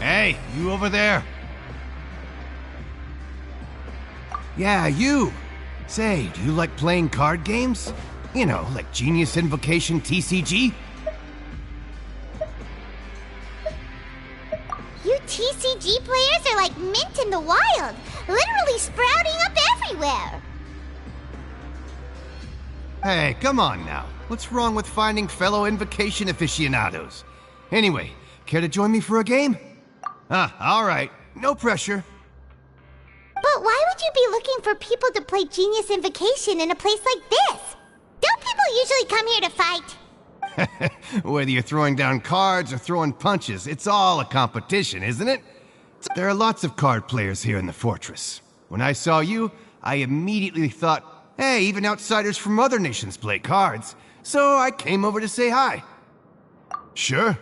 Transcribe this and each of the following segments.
Hey, you over there. Yeah, you. Say, do you like playing card games? You know, like Genius Invocation TCG? You TCG players are like mint in the wild, literally sprouting up everywhere. Hey, come on now. What's wrong with finding fellow Invocation aficionados? Anyway, care to join me for a game? All right. No pressure. But why would you be looking for people to play Genius Invocation in a place like this? Don't people usually come here to fight? Whether you're throwing down cards or throwing punches, it's all a competition, isn't it? There are lots of card players here in the fortress. When I saw you, I immediately thought, hey, even outsiders from other nations play cards. So I came over to say hi. Sure.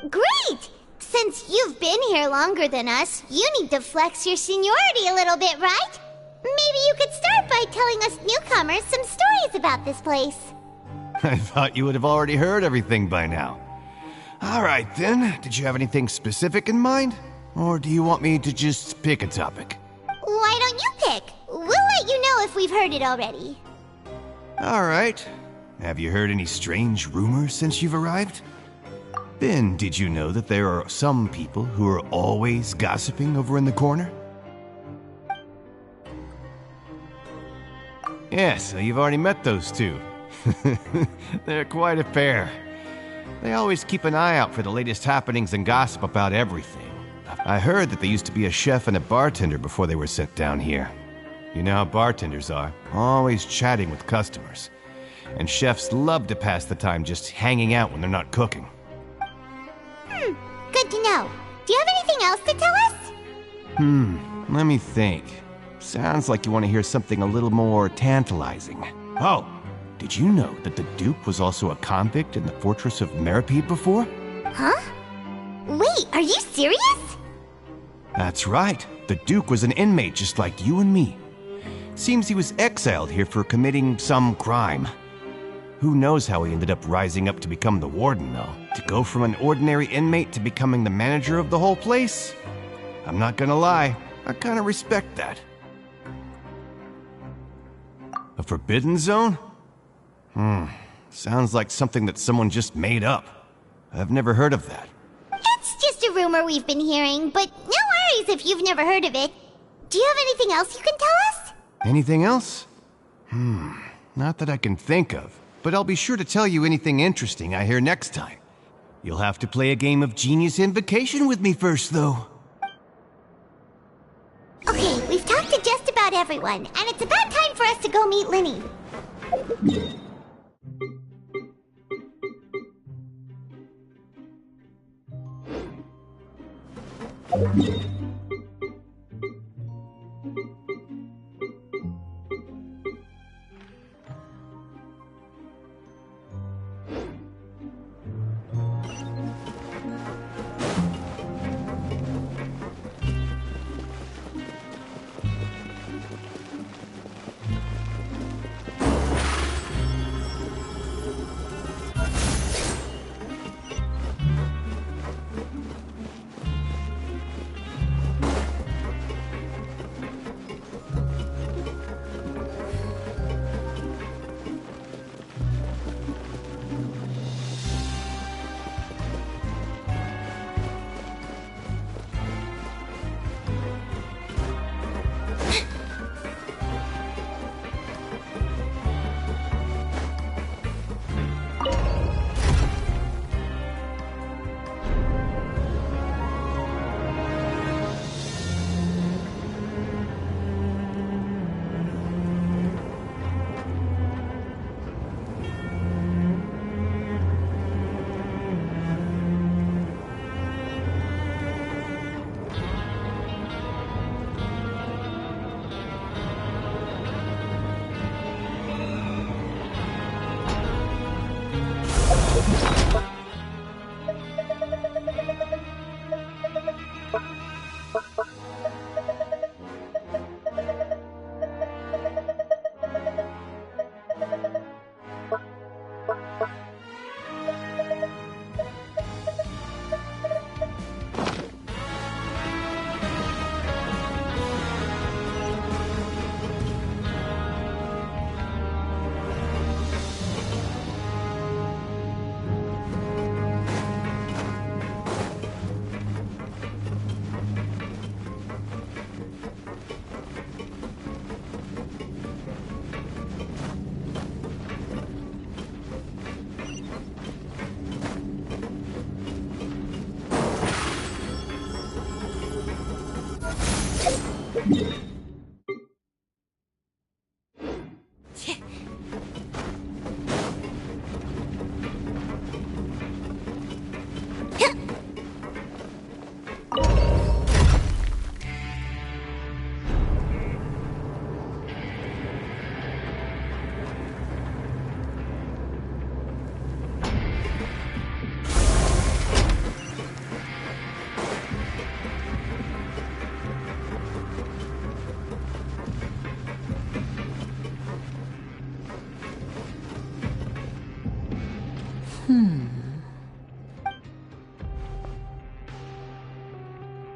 Great! Since you've been here longer than us, you need to flex your seniority a little bit, right? Maybe you could start by telling us newcomers some stories about this place. I thought you would have already heard everything by now. All right, then. Did you have anything specific in mind? Or do you want me to just pick a topic? Why don't you pick? We'll let you know if we've heard it already. All right. Have you heard any strange rumors since you've arrived? Ben, did you know that there are some people who are always gossiping over in the corner? Yeah, so you've already met those two. They're quite a pair. They always keep an eye out for the latest happenings and gossip about everything. I heard that they used to be a chef and a bartender before they were sent down here. You know how bartenders are, always chatting with customers. And chefs love to pass the time just hanging out when they're not cooking. Good to know. Do you have anything else to tell us? Let me think. Sounds like you want to hear something a little more tantalizing. Oh, did you know that the Duke was also a convict in the fortress of Meripede before? Huh? Wait, are you serious? That's right. The Duke was an inmate just like you and me. Seems he was exiled here for committing some crime. Who knows how he ended up rising up to become the warden, though? To go from an ordinary inmate to becoming the manager of the whole place? I'm not gonna lie, I kinda respect that. A forbidden zone? Sounds like something that someone just made up. I've never heard of that. It's just a rumor we've been hearing, but no worries if you've never heard of it. Do you have anything else you can tell us? Anything else? Not that I can think of. But I'll be sure to tell you anything interesting I hear next time. You'll have to play a game of Genius Invocation with me first, though. Okay, we've talked to just about everyone, and it's about time for us to go meet Linny.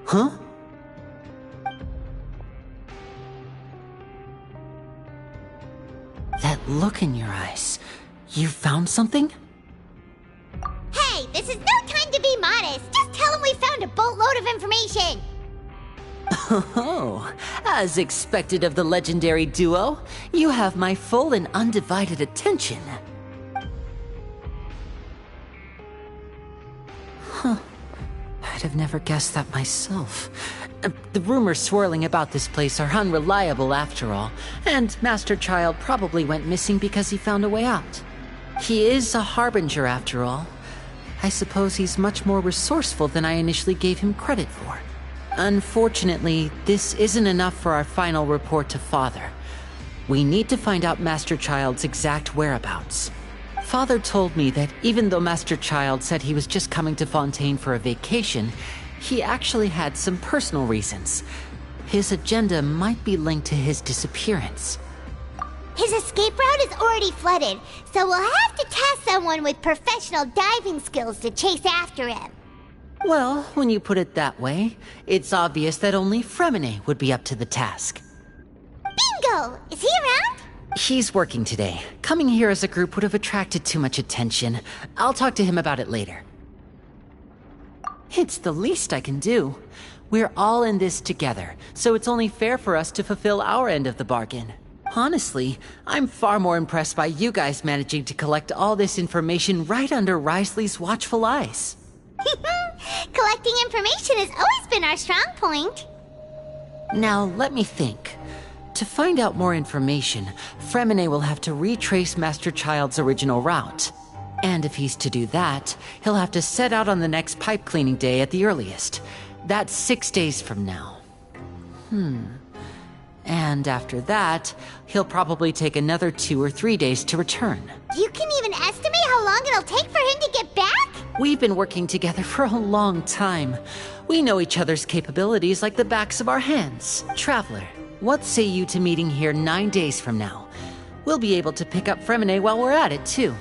Huh? That look in your eyes. You found something? Hey, this is no time to be modest. Just tell him we found a boatload of information. Oh, as expected of the legendary duo, you have my full and undivided attention. Huh. I'd have never guessed that myself. The rumors swirling about this place are unreliable after all, and Master Child probably went missing because he found a way out. He is a harbinger after all. I suppose he's much more resourceful than I initially gave him credit for. Unfortunately, this isn't enough for our final report to Father. We need to find out Master Child's exact whereabouts. Father told me that even though Master Child said he was just coming to Fontaine for a vacation, he actually had some personal reasons. His agenda might be linked to his disappearance. His escape route is already flooded, so we'll have to task someone with professional diving skills to chase after him. Well, when you put it that way, it's obvious that only Fremine would be up to the task. Bingo! Is he around? He's working today. Coming here as a group would have attracted too much attention. I'll talk to him about it later. It's the least I can do. We're all in this together, so it's only fair for us to fulfill our end of the bargain. Honestly, I'm far more impressed by you guys managing to collect all this information right under Risley's watchful eyes. Collecting information has always been our strong point. Now, let me think. To find out more information, Fremine will have to retrace Master Child's original route. And if he's to do that, he'll have to set out on the next pipe cleaning day at the earliest. That's 6 days from now. And after that, he'll probably take another 2 or 3 days to return. You can even estimate how long it'll take for him to get back? We've been working together for a long time. We know each other's capabilities like the backs of our hands. Traveler, what say you to meeting here 9 days from now? We'll be able to pick up Fremine while we're at it, too.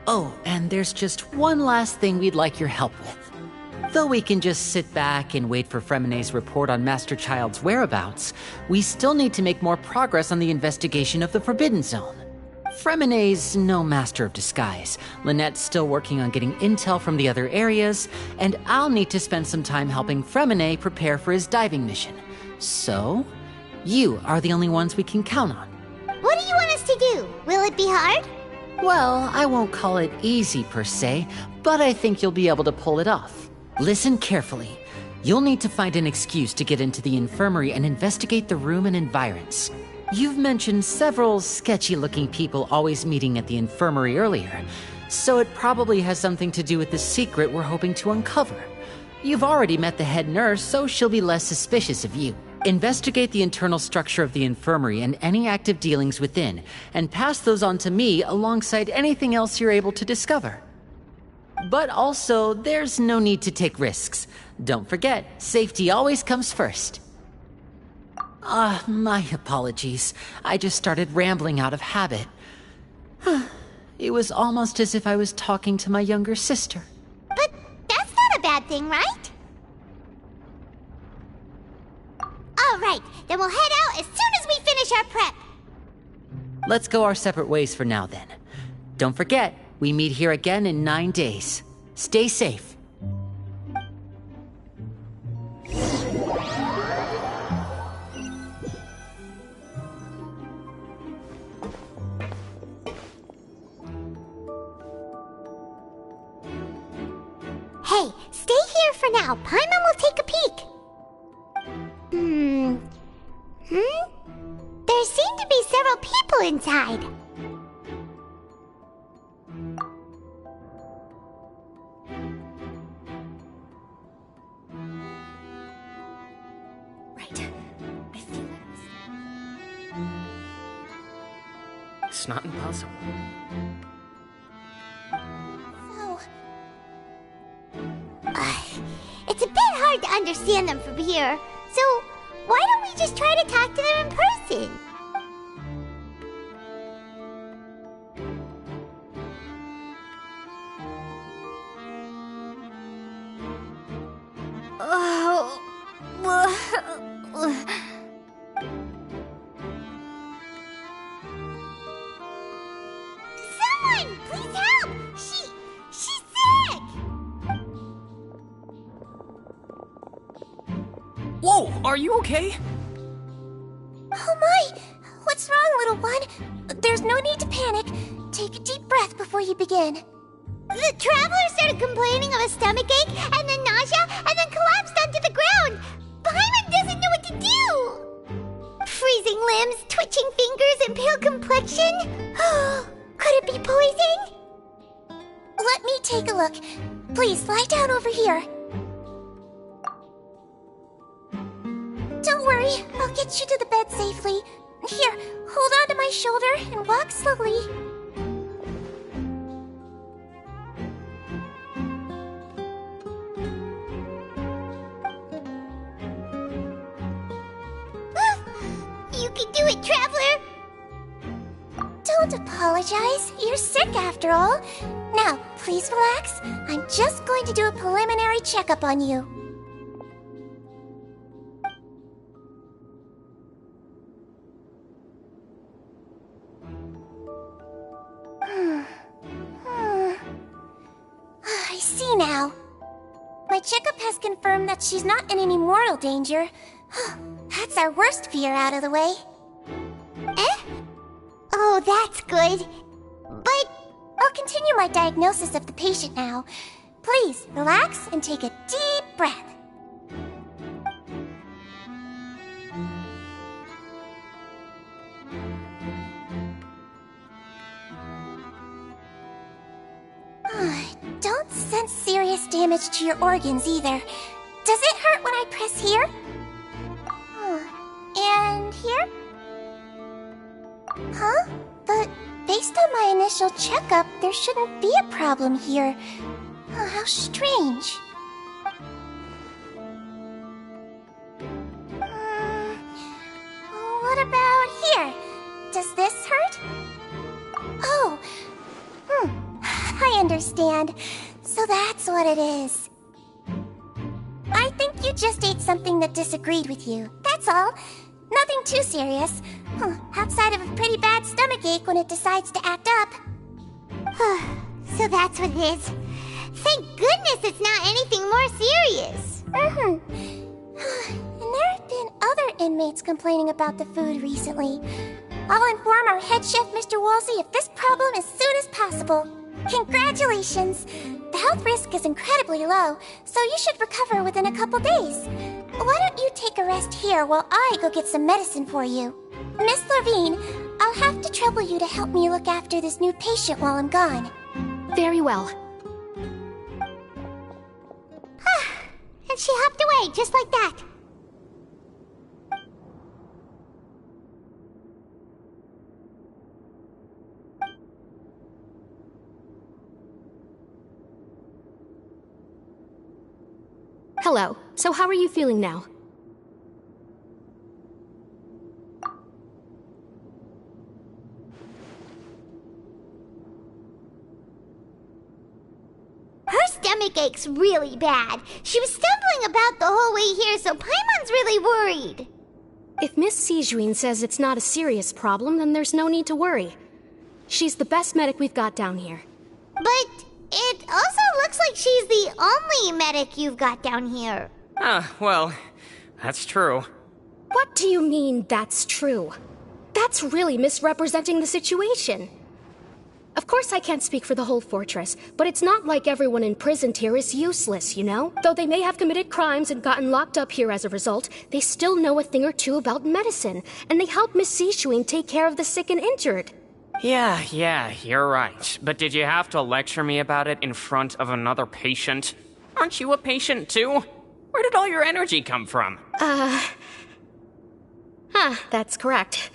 Oh, and there's just one last thing we'd like your help with. Though we can just sit back and wait for Fremine's report on Master Child's whereabouts, we still need to make more progress on the investigation of the Forbidden Zone. Fremine's no master of disguise, Lynette's still working on getting intel from the other areas, and I'll need to spend some time helping Fremine prepare for his diving mission. So, you are the only ones we can count on. What do you want us to do? Will it be hard? Well, I won't call it easy per se, but I think you'll be able to pull it off. Listen carefully. You'll need to find an excuse to get into the infirmary and investigate the room and environs. You've mentioned several sketchy-looking people always meeting at the infirmary earlier, so it probably has something to do with the secret we're hoping to uncover. You've already met the head nurse, so she'll be less suspicious of you. Investigate the internal structure of the infirmary and any active dealings within, and pass those on to me alongside anything else you're able to discover. But also, there's no need to take risks. Don't forget, safety always comes first. My apologies. I just started rambling out of habit. It was almost as if I was talking to my younger sister. But that's not a bad thing, right? All right, then we'll head out as soon as we finish our prep. Let's go our separate ways for now, then. Don't forget, we meet here again in 9 days. Stay safe. Hey, stay here for now. Paimon will take a peek. go inside. Right. I feel it. It's not impossible. So... it's a bit hard to understand them from here. So, why don't we just try to talk to them in person? Someone, please help! She's sick! Whoa, are you okay? Oh my! What's wrong, little one? There's no need to panic. Take a deep breath before you begin. The traveler started complaining of a stomachache, and then nausea, and then collapsed onto the ground. Paimon doesn't know what to do. Freezing limbs, twitching fingers, and pale complexion. Could it be poison? Let me take a look. Please, lie down over here. Don't worry, I'll get you to the bed safely. Here, hold on to my shoulder and walk slowly. You can do it, traveler! Don't apologize. You're sick after all. Now, please relax. I'm just going to do a preliminary checkup on you. I see now. My checkup has confirmed that she's not in any mortal danger. That's our worst fear out of the way. Eh? Oh, that's good. But... I'll continue my diagnosis of the patient now. Please, relax and take a deep breath. Don't sense serious damage to your organs either. Does it hurt when I press here? And here? Huh? But based on my initial checkup, there shouldn't be a problem here. How strange. What about here? Does this hurt? Oh, I understand. So that's what it is. I think you just ate something that disagreed with you. That's all. Nothing too serious. Outside of a pretty bad stomachache when it decides to act up. So that's what it is. Thank goodness it's not anything more serious. And there have been other inmates complaining about the food recently. I'll inform our head chef, Mr. Woolsey, of this problem as soon as possible. Congratulations! The health risk is incredibly low, so you should recover within a couple days. Why don't you take a rest here while I go get some medicine for you? Miss Levine, I'll have to trouble you to help me look after this new patient while I'm gone. Very well. And she hopped away just like that. Hello. So how are you feeling now? Her stomach aches really bad. She was stumbling about the whole way here, so Paimon's really worried. If Miss Sijuin says it's not a serious problem, then there's no need to worry. She's the best medic we've got down here. But it also looks like she's the only medic you've got down here. Well, that's true. What do you mean, that's true? That's really misrepresenting the situation. Of course I can't speak for the whole fortress, but it's not like everyone imprisoned here is useless, you know? Though they may have committed crimes and gotten locked up here as a result, they still know a thing or two about medicine, and they help Miss Sishuin take care of the sick and injured. Yeah, you're right. But did you have to lecture me about it in front of another patient? Aren't you a patient too? Where did all your energy come from? That's correct.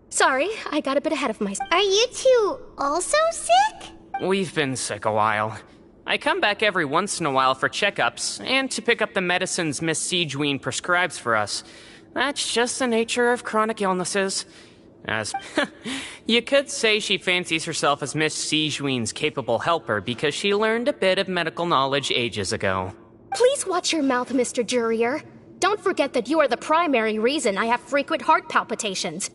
Sorry, I got a bit ahead of myself. Are you two also sick? We've been sick a while. I come back every once in a while for checkups, and to pick up the medicines Miss Sijween prescribes for us. That's just the nature of chronic illnesses. As you could say she fancies herself as Miss Sijween's capable helper because she learned a bit of medical knowledge ages ago. Please watch your mouth, Mr. Jurier. Don't forget that you are the primary reason I have frequent heart palpitations.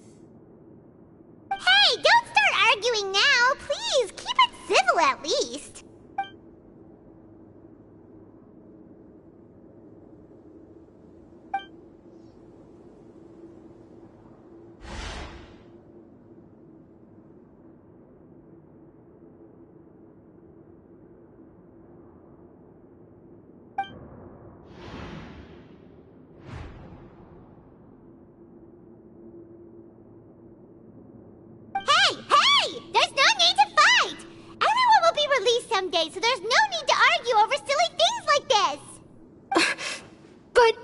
Hey, don't start arguing now! Please, keep it civil at least! Someday, so there's no need to argue over silly things like this! But...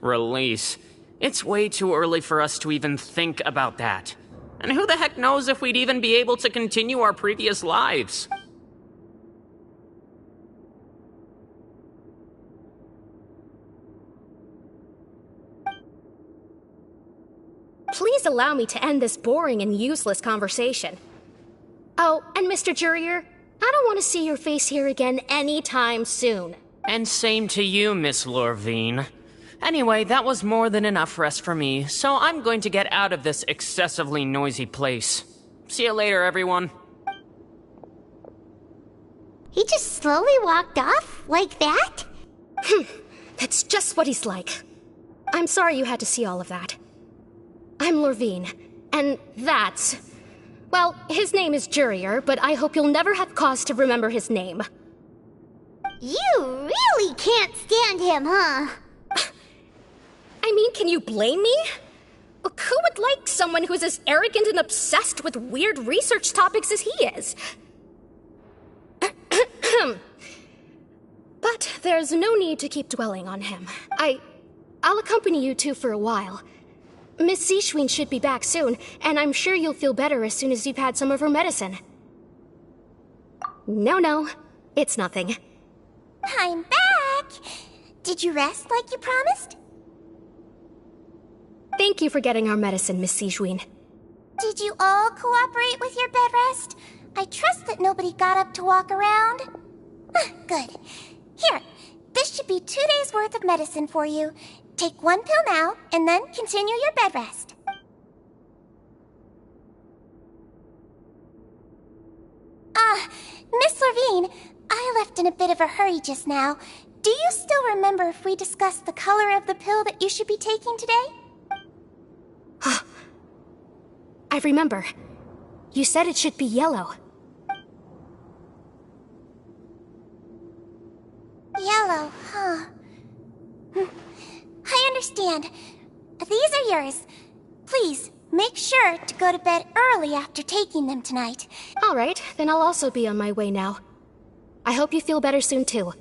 Release. It's way too early for us to even think about that. And who the heck knows if we'd even be able to continue our previous lives? Please allow me to end this boring and useless conversation. Oh, and Mr. Jurier, I don't want to see your face here again anytime soon. And same to you, Miss Lorvine. Anyway, that was more than enough rest for me, so I'm going to get out of this excessively noisy place. See you later, everyone. He just slowly walked off? Like that? That's just what he's like. I'm sorry you had to see all of that. I'm Lorvine, and that's... Well, his name is Jurier, but I hope you'll never have cause to remember his name. You really can't stand him, huh? I mean, can you blame me? Look, who would like someone who's as arrogant and obsessed with weird research topics as he is? But there's no need to keep dwelling on him. I'll accompany you two for a while. Miss Sishween should be back soon, and I'm sure you'll feel better as soon as you've had some of her medicine. No, it's nothing. I'm back! Did you rest like you promised? Thank you for getting our medicine, Miss Sijween. Did you all cooperate with your bed rest? I trust that nobody got up to walk around. Good. Here, this should be 2 days' worth of medicine for you. Take 1 pill now, and then continue your bed rest. Miss Lorvine, I left in a bit of a hurry just now. Do you still remember if we discussed the color of the pill that you should be taking today? I remember. You said it should be yellow. Yellow, huh? I understand. These are yours. Please, make sure to go to bed early after taking them tonight. All right, then I'll also be on my way now. I hope you feel better soon, too.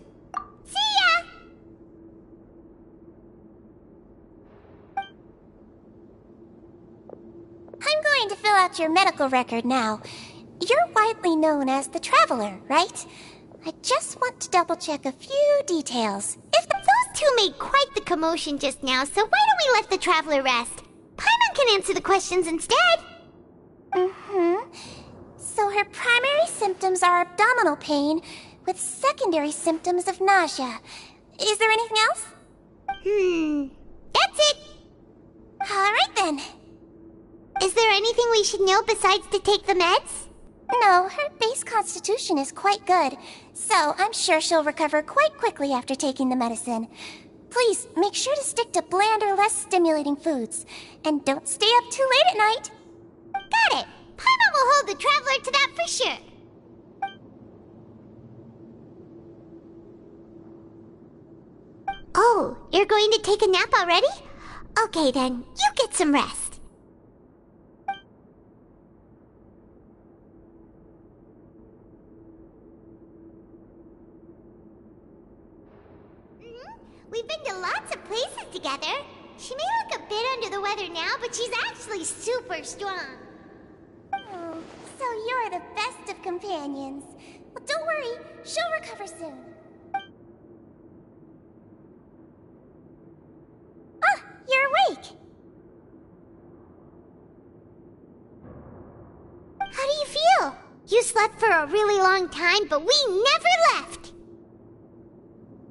See ya! I'm going to fill out your medical record now. You're widely known as the Traveler, right? I just want to double-check a few details. If those two made quite the commotion just now, so why don't we let the Traveler rest? Paimon can answer the questions instead. So her primary symptoms are abdominal pain, with secondary symptoms of nausea. Is there anything else? That's it. All right then. Is there anything we should know besides to take the meds? No, her base constitution is quite good, so I'm sure she'll recover quite quickly after taking the medicine. Please, make sure to stick to bland or less stimulating foods, and don't stay up too late at night. Got it. Paimon will hold the Traveler to that for sure. Oh, you're going to take a nap already? Okay then, you get some rest. We've been to lots of places together. She may look a bit under the weather now, but she's actually super strong. Oh, so you're the best of companions. Well, don't worry, she'll recover soon. Ah, you're awake. How do you feel? You slept for a really long time, but we never left.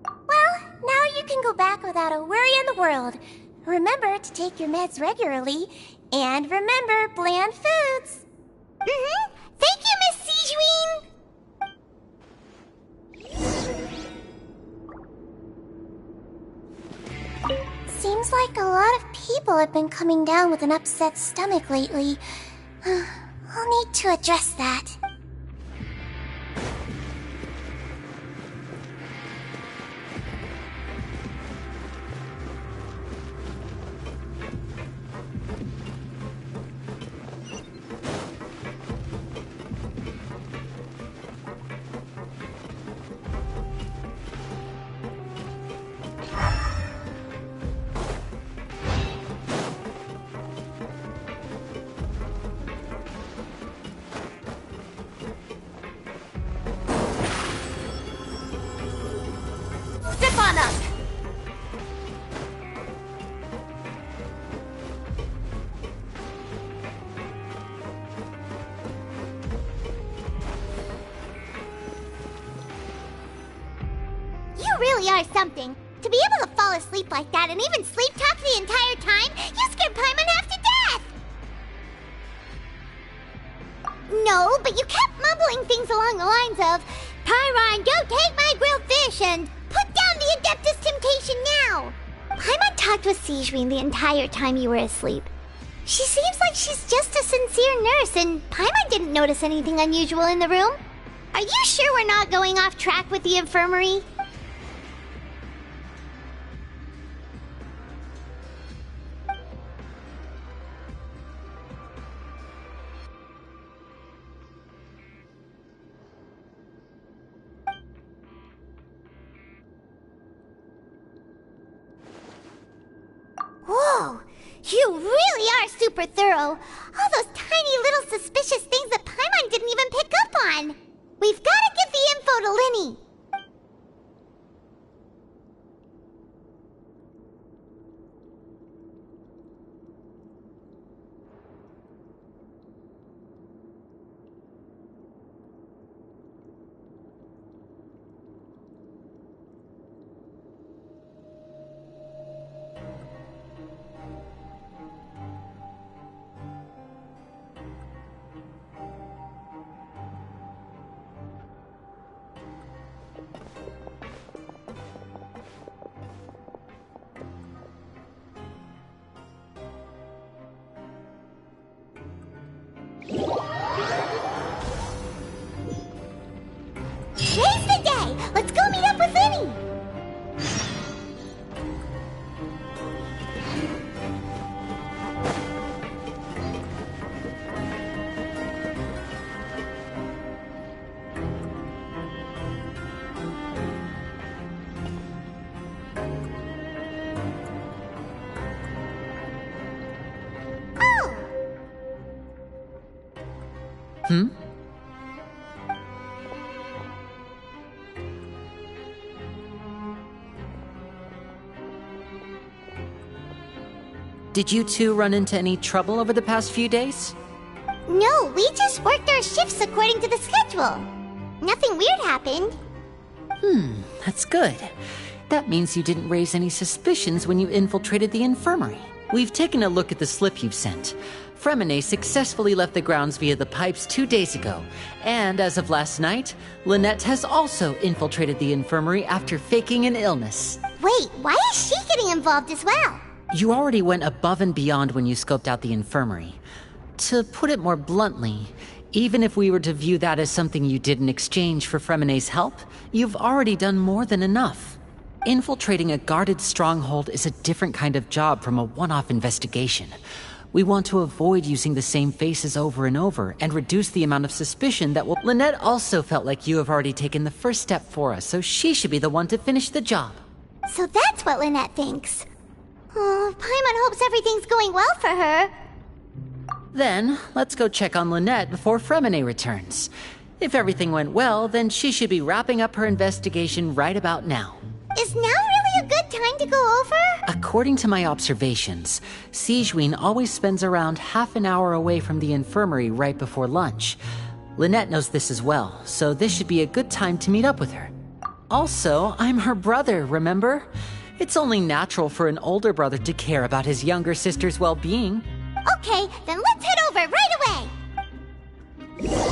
Well, now you can go back without a worry in the world. Remember to take your meds regularly, and remember bland foods. Thank you, Miss Sijuin. Seems like a lot of people have been coming down with an upset stomach lately. I'll need to address that. Step on up. You really are something. To be able to fall asleep like that and even sleep talk the entire time, you scared Paimon half to death! No, but you kept mumbling things along the lines of, Tyron, go take my grilled fish and put down the Adeptus Temptation now! Paimon talked with Sijuin the entire time you were asleep. She seems like she's just a sincere nurse, and Paimon didn't notice anything unusual in the room. Are you sure we're not going off track with the infirmary? Whoa! You really are super thorough! All those tiny little suspicious things that Paimon didn't even pick up on! We've gotta give the info to Linny! Today's the day! Let's go meet up with Linny! Oh! Did you two run into any trouble over the past few days? No, we just worked our shifts according to the schedule. Nothing weird happened. That's good. That means you didn't raise any suspicions when you infiltrated the infirmary. We've taken a look at the slip you've sent. Fremine successfully left the grounds via the pipes 2 days ago, and as of last night, Lynette has also infiltrated the infirmary after faking an illness. Wait, why is she getting involved as well? You already went above and beyond when you scoped out the infirmary. To put it more bluntly, even if we were to view that as something you did in exchange for Fremene's help, you've already done more than enough. Infiltrating a guarded stronghold is a different kind of job from a one-off investigation. We want to avoid using the same faces over and over and reduce the amount of suspicion that will... Lynette also felt like you have already taken the first step for us, so she should be the one to finish the job. So that's what Lynette thinks. Oh, Paimon hopes everything's going well for her. Then, let's go check on Lynette before Fremene returns. If everything went well, then she should be wrapping up her investigation right about now. Is now really a good time to go over? According to my observations, Sigewinne always spends around half an hour away from the infirmary right before lunch. Lynette knows this as well, so this should be a good time to meet up with her. Also, I'm her brother, remember? It's only natural for an older brother to care about his younger sister's well-being. Okay, then let's head over right away!